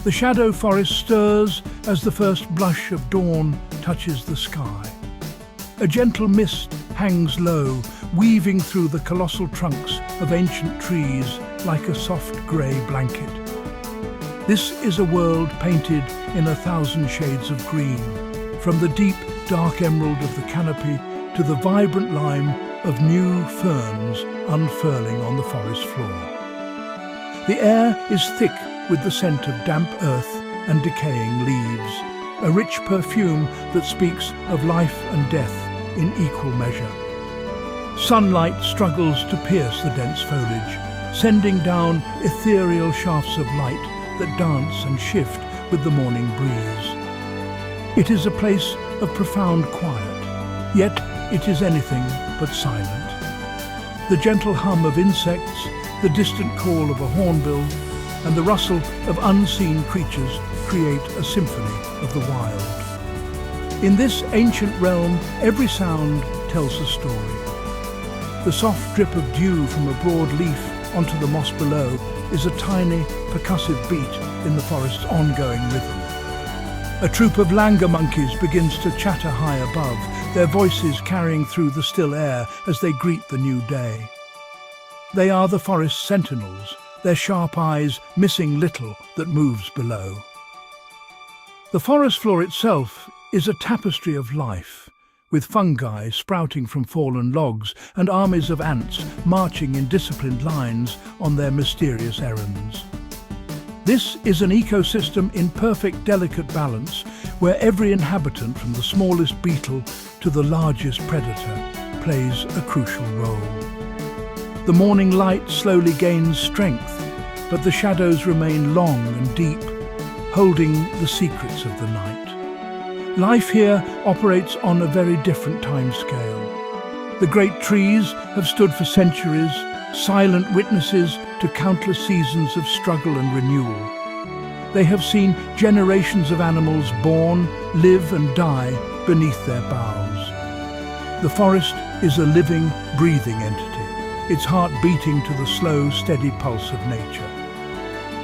The shadow forest stirs as the first blush of dawn touches the sky. A gentle mist hangs low, weaving through the colossal trunks of ancient trees like a soft grey blanket. This is a world painted in 1,000 shades of green, from the deep, dark emerald of the canopy to the vibrant lime of new ferns unfurling on the forest floor. The air is thick with the scent of damp earth and decaying leaves, a rich perfume that speaks of life and death in equal measure. Sunlight struggles to pierce the dense foliage, sending down ethereal shafts of light that dance and shift with the morning breeze. It is a place of profound quiet, yet it is anything but silent. The gentle hum of insects, the distant call of a hornbill, and the rustle of unseen creatures create a symphony of the wild. In this ancient realm, every sound tells a story. The soft drip of dew from a broad leaf onto the moss below is a tiny, percussive beat in the forest's ongoing rhythm. A troop of langur monkeys begins to chatter high above, their voices carrying through the still air as they greet the new day. They are the forest sentinels, their sharp eyes missing little that moves below. The forest floor itself is a tapestry of life, with fungi sprouting from fallen logs and armies of ants marching in disciplined lines on their mysterious errands. This is an ecosystem in perfect, delicate balance, where every inhabitant, from the smallest beetle to the largest predator, plays a crucial role. The morning light slowly gains strength, but the shadows remain long and deep, holding the secrets of the night. Life here operates on a very different timescale. The great trees have stood for centuries, silent witnesses to countless seasons of struggle and renewal. They have seen generations of animals born, live and die beneath their boughs. The forest is a living, breathing entity, its heart beating to the slow, steady pulse of nature.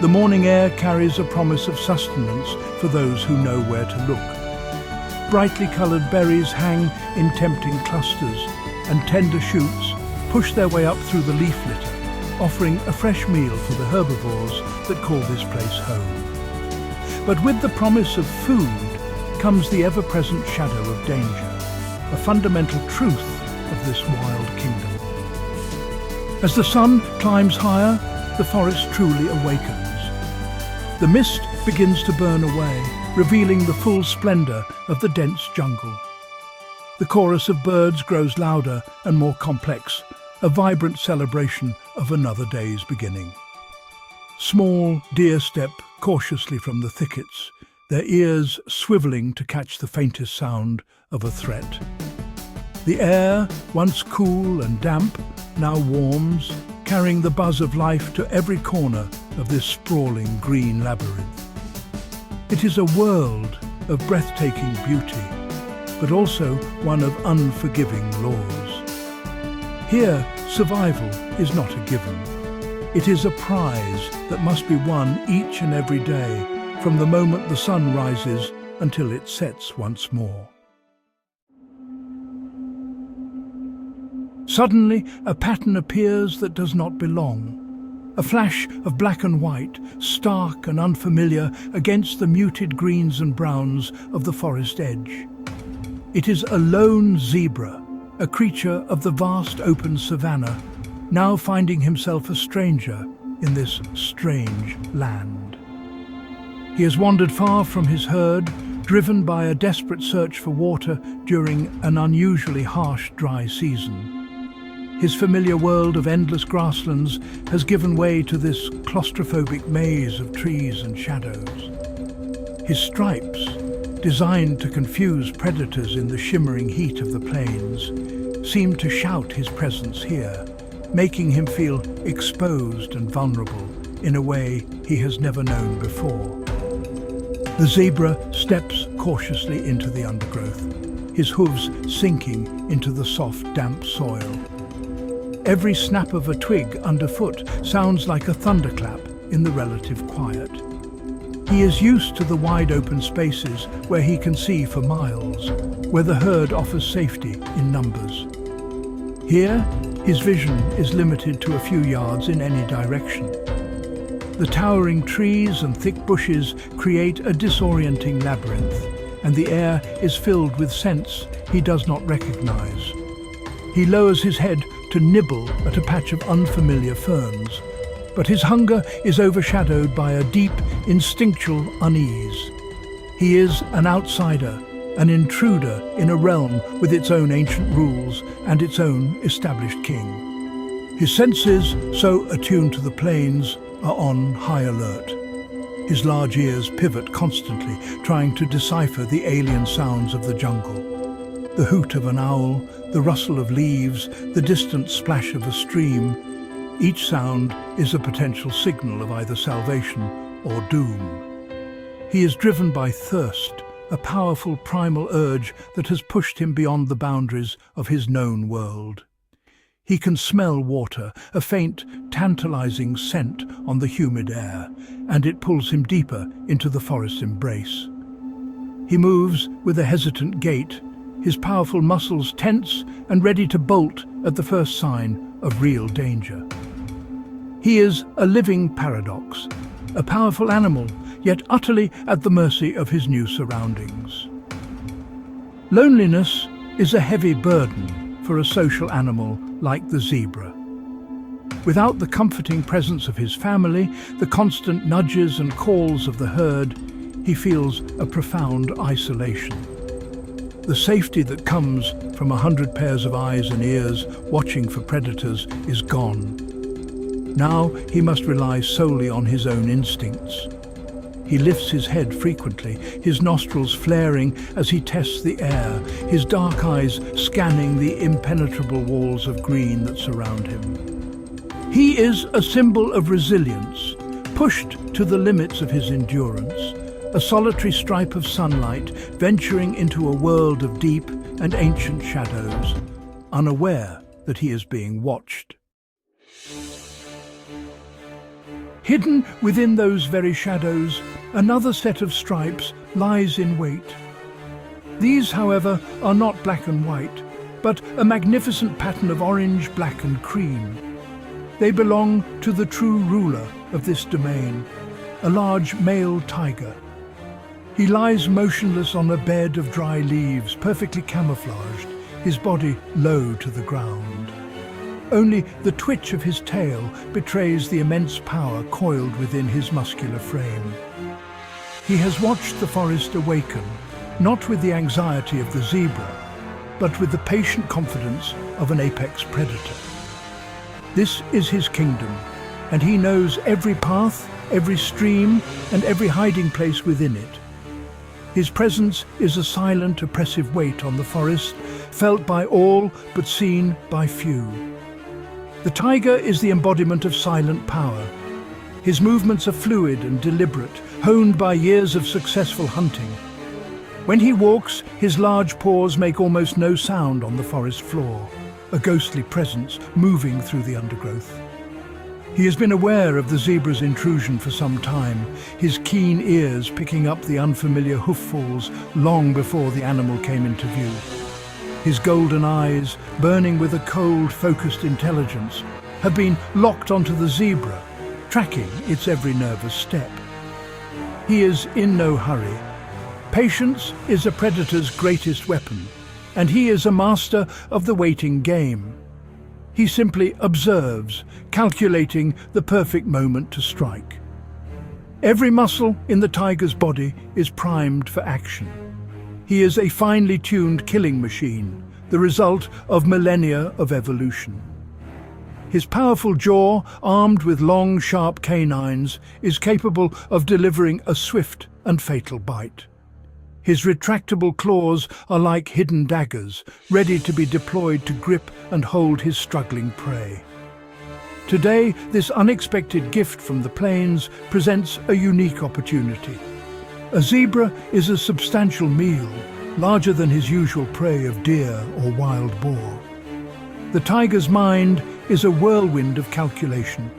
The morning air carries a promise of sustenance for those who know where to look. Brightly coloured berries hang in tempting clusters, and tender shoots push their way up through the leaf litter, offering a fresh meal for the herbivores that call this place home. But with the promise of food comes the ever-present shadow of danger, a fundamental truth of this wild kingdom. As the sun climbs higher, the forest truly awakens. The mist begins to burn away, revealing the full splendour of the dense jungle. The chorus of birds grows louder and more complex, a vibrant celebration of another day's beginning. Small deer step cautiously from the thickets, their ears swivelling to catch the faintest sound of a threat. The air, once cool and damp, now warms, carrying the buzz of life to every corner of this sprawling green labyrinth. It is a world of breathtaking beauty, but also one of unforgiving laws. Here, survival is not a given. It is a prize that must be won each and every day, from the moment the sun rises until it sets once more. Suddenly, a pattern appears that does not belong. A flash of black and white, stark and unfamiliar against the muted greens and browns of the forest edge. It is a lone zebra, a creature of the vast open savanna, now finding himself a stranger in this strange land. He has wandered far from his herd, driven by a desperate search for water during an unusually harsh dry season. His familiar world of endless grasslands has given way to this claustrophobic maze of trees and shadows. His stripes, designed to confuse predators in the shimmering heat of the plains, seem to shout his presence here, making him feel exposed and vulnerable in a way he has never known before. The zebra steps cautiously into the undergrowth, his hooves sinking into the soft, damp soil. Every snap of a twig underfoot sounds like a thunderclap in the relative quiet. He is used to the wide open spaces where he can see for miles, where the herd offers safety in numbers. Here, his vision is limited to a few yards in any direction. The towering trees and thick bushes create a disorienting labyrinth, and the air is filled with scents he does not recognize. He lowers his head to nibble at a patch of unfamiliar ferns, but his hunger is overshadowed by a deep, instinctual unease. He is an outsider, an intruder in a realm with its own ancient rules and its own established king. His senses, so attuned to the plains, are on high alert. His large ears pivot constantly, trying to decipher the alien sounds of the jungle. The hoot of an owl, the rustle of leaves, the distant splash of a stream. Each sound is a potential signal of either salvation or doom. He is driven by thirst, a powerful primal urge that has pushed him beyond the boundaries of his known world. He can smell water, a faint, tantalizing scent on the humid air, and it pulls him deeper into the forest's embrace. He moves with a hesitant gait, his powerful muscles tense and ready to bolt at the first sign of real danger. He is a living paradox, a powerful animal, yet utterly at the mercy of his new surroundings. Loneliness is a heavy burden for a social animal like the zebra. Without the comforting presence of his family, the constant nudges and calls of the herd, he feels a profound isolation. The safety that comes from 100 pairs of eyes and ears watching for predators is gone. Now he must rely solely on his own instincts. He lifts his head frequently, his nostrils flaring as he tests the air, his dark eyes scanning the impenetrable walls of green that surround him. He is a symbol of resilience, pushed to the limits of his endurance, a solitary stripe of sunlight venturing into a world of deep and ancient shadows, unaware that he is being watched. Hidden within those very shadows, another set of stripes lies in wait. These, however, are not black and white, but a magnificent pattern of orange, black and cream. They belong to the true ruler of this domain, a large male tiger. He lies motionless on a bed of dry leaves, perfectly camouflaged, his body low to the ground. Only the twitch of his tail betrays the immense power coiled within his muscular frame. He has watched the forest awaken, not with the anxiety of the zebra, but with the patient confidence of an apex predator. This is his kingdom, and he knows every path, every stream, and every hiding place within it. His presence is a silent, oppressive weight on the forest, felt by all but seen by few. The tiger is the embodiment of silent power. His movements are fluid and deliberate, honed by years of successful hunting. When he walks, his large paws make almost no sound on the forest floor, a ghostly presence moving through the undergrowth. He has been aware of the zebra's intrusion for some time, his keen ears picking up the unfamiliar hoof-falls long before the animal came into view. His golden eyes, burning with a cold, focused intelligence, have been locked onto the zebra, tracking its every nervous step. He is in no hurry. Patience is a predator's greatest weapon, and he is a master of the waiting game. He simply observes, calculating the perfect moment to strike. Every muscle in the tiger's body is primed for action. He is a finely tuned killing machine, the result of millennia of evolution. His powerful jaw, armed with long, sharp canines, is capable of delivering a swift and fatal bite. His retractable claws are like hidden daggers, ready to be deployed to grip and hold his struggling prey. Today, this unexpected gift from the plains presents a unique opportunity. A zebra is a substantial meal, larger than his usual prey of deer or wild boar. The tiger's mind is a whirlwind of calculation,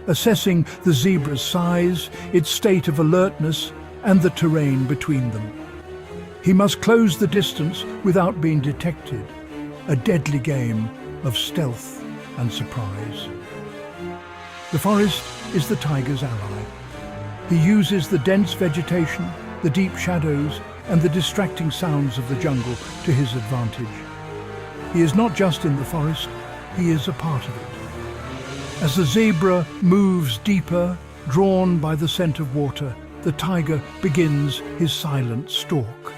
assessing the zebra's size, its state of alertness, and the terrain between them. He must close the distance without being detected, a deadly game of stealth and surprise. The forest is the tiger's ally. He uses the dense vegetation, the deep shadows, and the distracting sounds of the jungle to his advantage. He is not just in the forest, he is a part of it. As the zebra moves deeper, drawn by the scent of water, the tiger begins his silent stalk.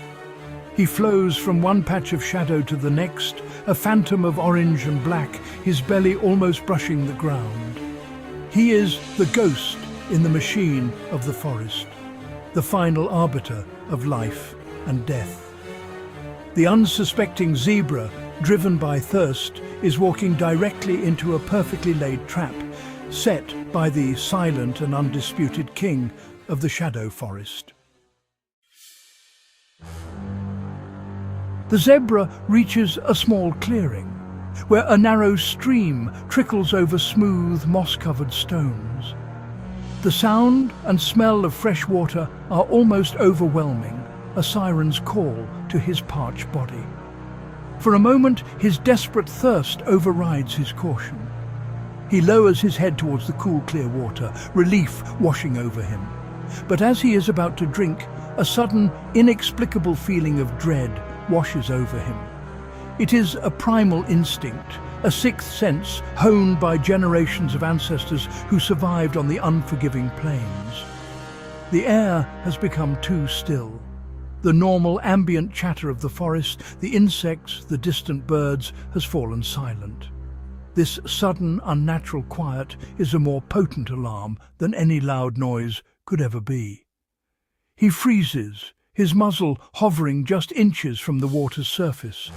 He flows from one patch of shadow to the next, a phantom of orange and black, his belly almost brushing the ground. He is the ghost in the machine of the forest, the final arbiter of life and death. The unsuspecting zebra, driven by thirst, is walking directly into a perfectly laid trap, set by the silent and undisputed king of the shadow forest. The zebra reaches a small clearing, where a narrow stream trickles over smooth, moss-covered stones. The sound and smell of fresh water are almost overwhelming, a siren's call to his parched body. For a moment, his desperate thirst overrides his caution. He lowers his head towards the cool, clear water, relief washing over him. But as he is about to drink, a sudden, inexplicable feeling of dread washes over him. It is a primal instinct, a sixth sense honed by generations of ancestors who survived on the unforgiving plains. The air has become too still. The normal ambient chatter of the forest, the insects, the distant birds, has fallen silent. This sudden, unnatural quiet is a more potent alarm than any loud noise could ever be. He freezes, his muzzle hovering just inches from the water's surface.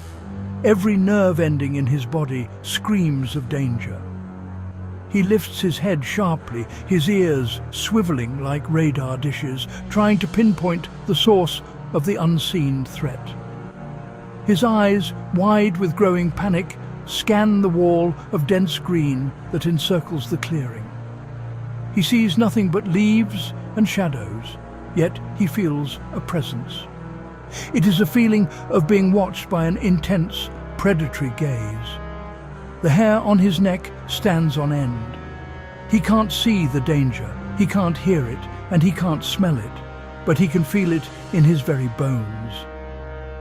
Every nerve ending in his body screams of danger. He lifts his head sharply, his ears swiveling like radar dishes, trying to pinpoint the source of the unseen threat. His eyes, wide with growing panic, scan the wall of dense green that encircles the clearing. He sees nothing but leaves and shadows, yet he feels a presence. It is a feeling of being watched by an intense, predatory gaze. The hair on his neck stands on end. He can't see the danger, he can't hear it, and he can't smell it, but he can feel it in his very bones.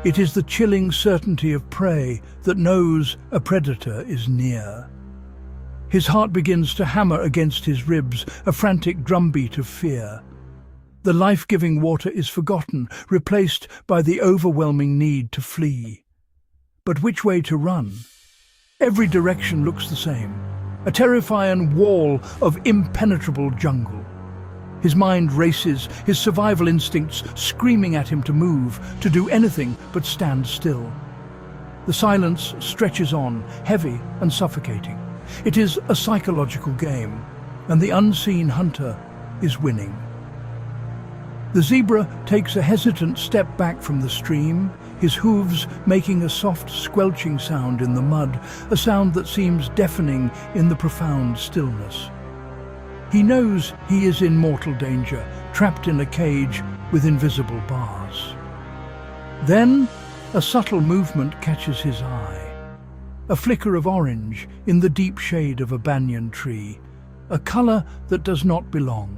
It is the chilling certainty of prey that knows a predator is near. His heart begins to hammer against his ribs, a frantic drumbeat of fear. The life-giving water is forgotten, replaced by the overwhelming need to flee. But which way to run? Every direction looks the same, a terrifying wall of impenetrable jungle. His mind races, his survival instincts screaming at him to move, to do anything but stand still. The silence stretches on, heavy and suffocating. It is a psychological game, and the unseen hunter is winning. The zebra takes a hesitant step back from the stream, his hooves making a soft squelching sound in the mud, a sound that seems deafening in the profound stillness. He knows he is in mortal danger, trapped in a cage with invisible bars. Then, a subtle movement catches his eye. A flicker of orange in the deep shade of a banyan tree, a color that does not belong.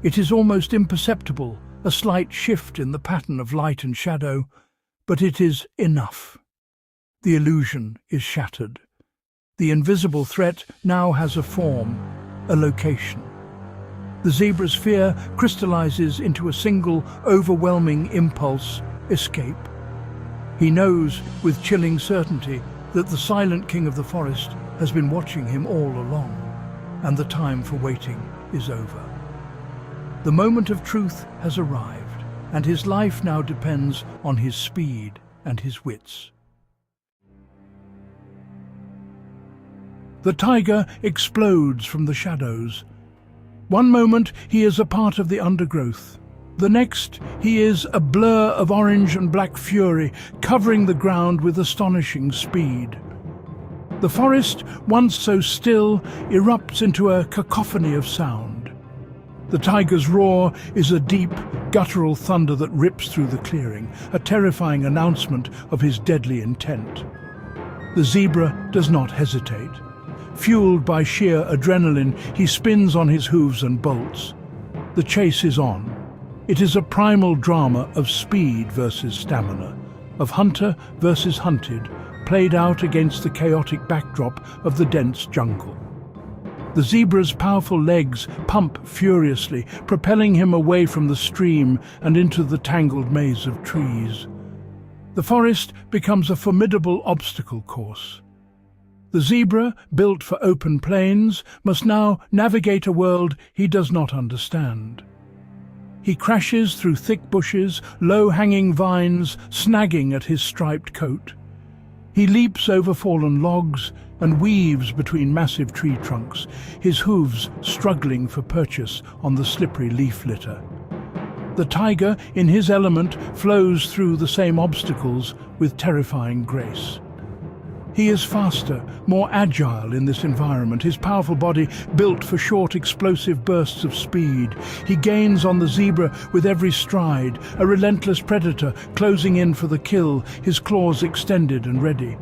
It is almost imperceptible, a slight shift in the pattern of light and shadow, but it is enough. The illusion is shattered. The invisible threat now has a form, a location. The zebra's fear crystallizes into a single, overwhelming impulse: escape. He knows with chilling certainty that the silent king of the forest has been watching him all along, and the time for waiting is over. The moment of truth has arrived, and his life now depends on his speed and his wits. The tiger explodes from the shadows. One moment he is a part of the undergrowth. The next he is a blur of orange and black fury, covering the ground with astonishing speed. The forest, once so still, erupts into a cacophony of sound. The tiger's roar is a deep, guttural thunder that rips through the clearing, a terrifying announcement of his deadly intent. The zebra does not hesitate. Fueled by sheer adrenaline, he spins on his hooves and bolts. The chase is on. It is a primal drama of speed versus stamina, of hunter versus hunted, played out against the chaotic backdrop of the dense jungle. The zebra's powerful legs pump furiously, propelling him away from the stream and into the tangled maze of trees. The forest becomes a formidable obstacle course. The zebra, built for open plains, must now navigate a world he does not understand. He crashes through thick bushes, low-hanging vines snagging at his striped coat. He leaps over fallen logs and weaves between massive tree trunks, his hooves struggling for purchase on the slippery leaf litter. The tiger, in his element, flows through the same obstacles with terrifying grace. He is faster, more agile in this environment, his powerful body built for short, explosive bursts of speed. He gains on the zebra with every stride, a relentless predator closing in for the kill, his claws extended and ready.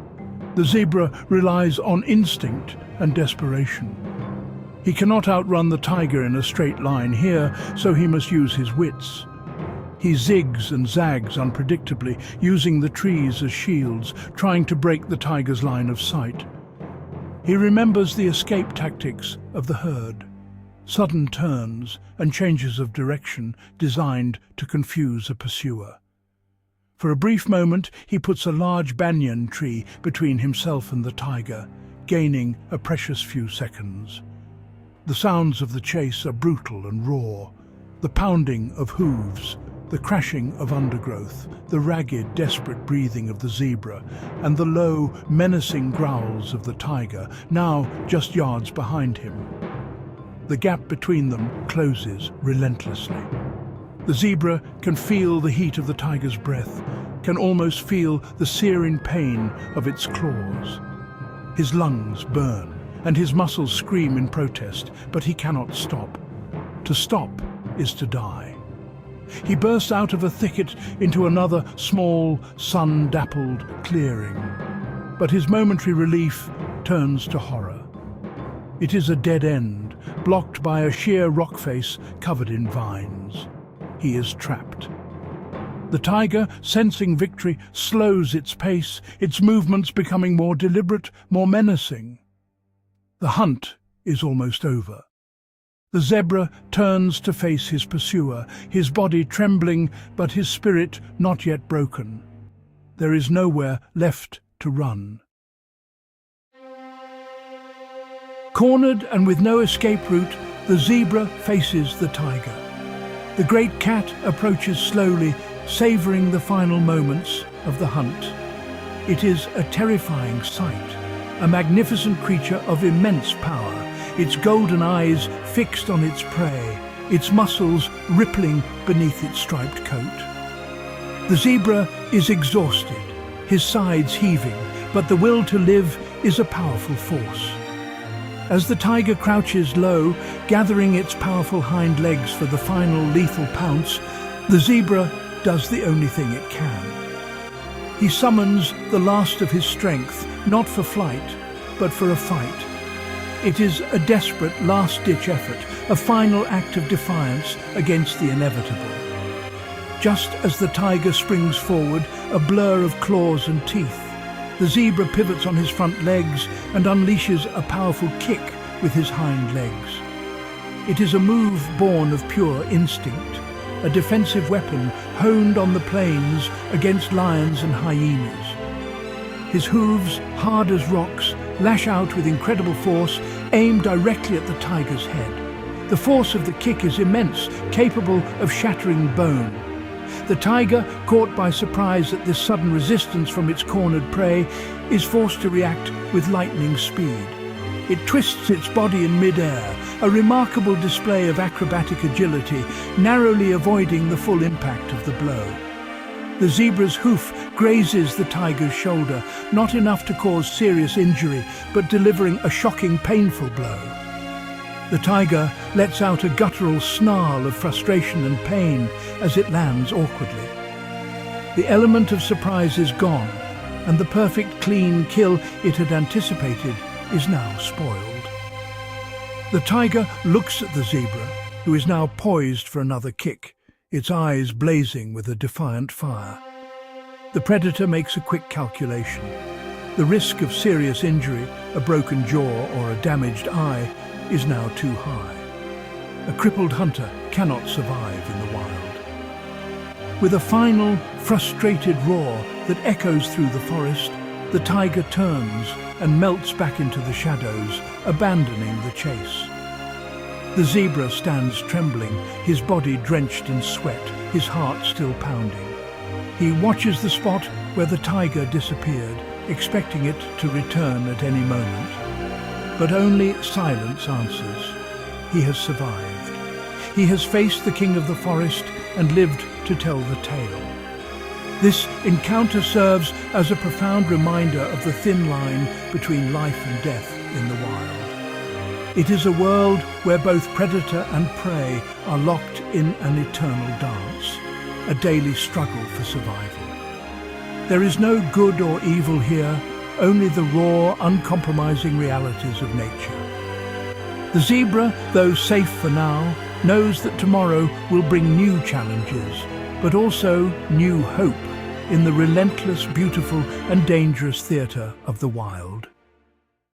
The zebra relies on instinct and desperation. He cannot outrun the tiger in a straight line here, so he must use his wits. He zigs and zags unpredictably, using the trees as shields, trying to break the tiger's line of sight. He remembers the escape tactics of the herd, sudden turns and changes of direction designed to confuse a pursuer. For a brief moment, he puts a large banyan tree between himself and the tiger, gaining a precious few seconds. The sounds of the chase are brutal and raw, the pounding of hooves, the crashing of undergrowth, the ragged, desperate breathing of the zebra, and the low, menacing growls of the tiger, now just yards behind him. The gap between them closes relentlessly. The zebra can feel the heat of the tiger's breath, can almost feel the searing pain of its claws. His lungs burn, and his muscles scream in protest, but he cannot stop. To stop is to die. He bursts out of a thicket into another small, sun-dappled clearing. But his momentary relief turns to horror. It is a dead end, blocked by a sheer rock face covered in vines. He is trapped. The tiger, sensing victory, slows its pace, its movements becoming more deliberate, more menacing. The hunt is almost over. The zebra turns to face his pursuer, his body trembling, but his spirit not yet broken. There is nowhere left to run. Cornered and with no escape route, the zebra faces the tiger. The great cat approaches slowly, savoring the final moments of the hunt. It is a terrifying sight, a magnificent creature of immense power, its golden eyes fixed on its prey, its muscles rippling beneath its striped coat. The zebra is exhausted, his sides heaving, but the will to live is a powerful force. As the tiger crouches low, gathering its powerful hind legs for the final lethal pounce, the zebra does the only thing it can. He summons the last of his strength, not for flight, but for a fight. It is a desperate last-ditch effort, a final act of defiance against the inevitable. Just as the tiger springs forward, a blur of claws and teeth, the zebra pivots on his front legs and unleashes a powerful kick with his hind legs. It is a move born of pure instinct, a defensive weapon honed on the plains against lions and hyenas. His hooves, hard as rocks, lash out with incredible force, aimed directly at the tiger's head. The force of the kick is immense, capable of shattering bone. The tiger, caught by surprise at this sudden resistance from its cornered prey, is forced to react with lightning speed. It twists its body in mid-air, a remarkable display of acrobatic agility, narrowly avoiding the full impact of the blow. The zebra's hoof grazes the tiger's shoulder, not enough to cause serious injury, but delivering a shocking, painful blow. The tiger lets out a guttural snarl of frustration and pain as it lands awkwardly. The element of surprise is gone, and the perfect clean kill it had anticipated is now spoiled. The tiger looks at the zebra, who is now poised for another kick, its eyes blazing with a defiant fire. The predator makes a quick calculation. The risk of serious injury, a broken jaw or a damaged eye, is now too high. A crippled hunter cannot survive in the wild. With a final, frustrated roar that echoes through the forest, the tiger turns and melts back into the shadows, abandoning the chase. The zebra stands trembling, his body drenched in sweat, his heart still pounding. He watches the spot where the tiger disappeared, expecting it to return at any moment. But only silence answers. He has survived. He has faced the king of the forest and lived to tell the tale. This encounter serves as a profound reminder of the thin line between life and death in the wild. It is a world where both predator and prey are locked in an eternal dance, a daily struggle for survival. There is no good or evil here, only the raw, uncompromising realities of nature. The zebra, though safe for now, knows that tomorrow will bring new challenges, but also new hope in the relentless, beautiful and dangerous theatre of the wild.